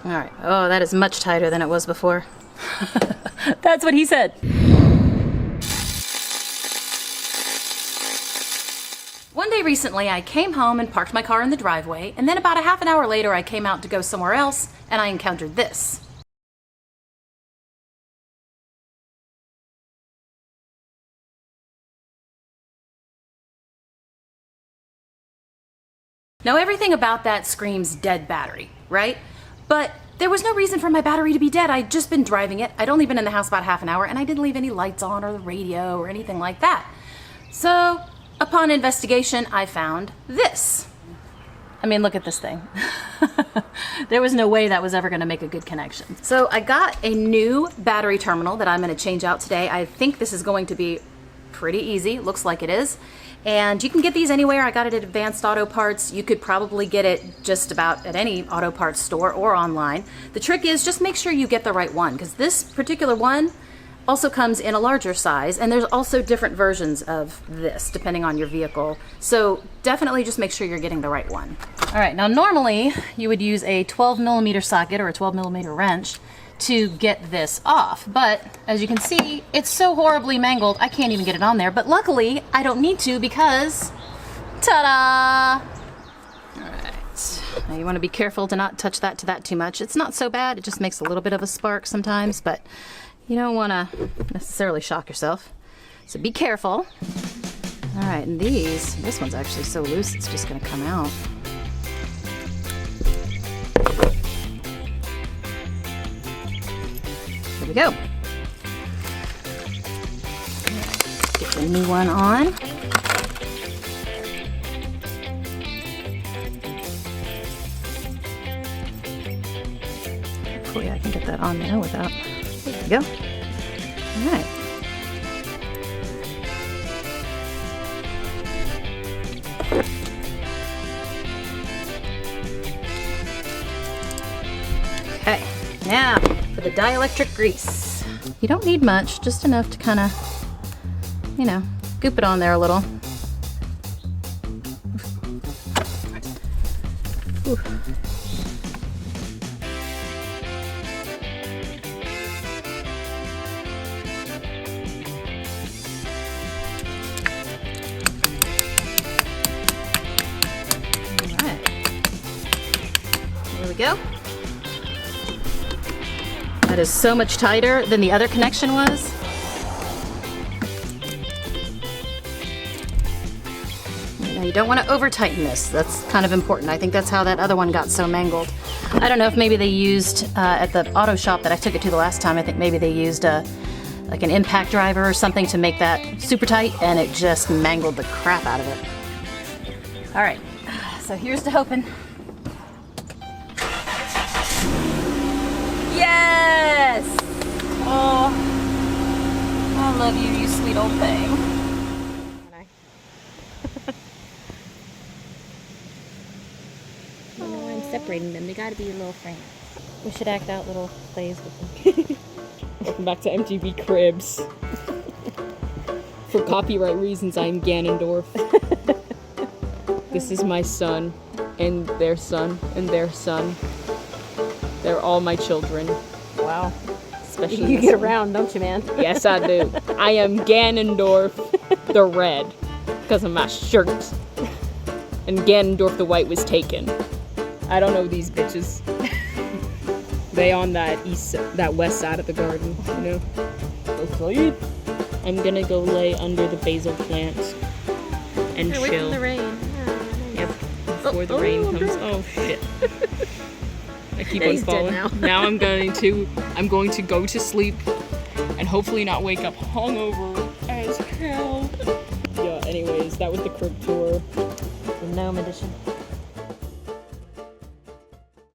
All right. Oh, that is much tighter than it was before. That's what he said. One day recently, I came home and parked my car in the driveway, and then about a half an hour later, I came out to go somewhere else, and I encountered this. Now, everything about that screams dead battery, right? But there was no reason for my battery to be dead. I'd just been driving it. I'd only been in the house about half an hour, and I didn't leave any lights on or the radio or anything like that. So, upon investigation, I found this. I mean, look at this thing. There was no way that was ever gonna make a good connection. So I got a new battery terminal that I'm gonna change out today. I think this is going to be pretty easy. Looks like it is. And you can get these anywhere. I got it at Advanced Auto Parts. You could probably get it just about at any auto parts store or online. The trick is just make sure you get the right one, because this particular one also comes in a larger size, and there's also different versions of this depending on your vehicle. So definitely just make sure you're getting the right one. All right, now normally you would use a 12mm socket or a 12mm wrench to get this off, but as you can see, it's so horribly mangled I can't even get it on there. But luckily I don't need to, because ta-da! All right, now you want to be careful to not touch that too much. It's not so bad, it just makes a little bit of a spark sometimes, but you don't want to necessarily shock yourself, so be careful. All right, and this one's actually so loose it's just going to come out. There we go. Get the new one on. Hopefully I can get that on there without... There we go. All right. Okay, now for the dielectric grease. You don't need much, just enough to kind of, you know, goop it on there a little. Ooh. There we go. That is so much tighter than the other connection was. Now you don't want to over tighten this. That's kind of important. I think that's how that other one got so mangled. I don't know if maybe they used at the auto shop that I took it to the last time, I think maybe they used like an impact driver or something to make that super tight, and it just mangled the crap out of it. All right, so here's to hoping. Yes! Oh, I love you, you sweet old thing. I don't know why I'm separating them. They gotta be a little friends. We should act out little plays with them. Welcome back to MTV Cribs. For copyright reasons, I'm Ganondorf. This is my son, and their son, and their son. They're all my children. Wow. Especially You get around, don't you, man? Yes, I do. I am Ganondorf the Red because of my shirt. And Ganondorf the White was taken. I don't know these bitches. They on that west side of the garden, you know. Outside. I'm gonna go lay under the basil plant and Away chill. from the rain. Yep. Before the rain comes. Oh shit. I keep on He's dead falling. now. Now I'm going to go to sleep and hopefully not wake up hungover as hell. Yeah, anyways, that was the crib tour. The gnome edition.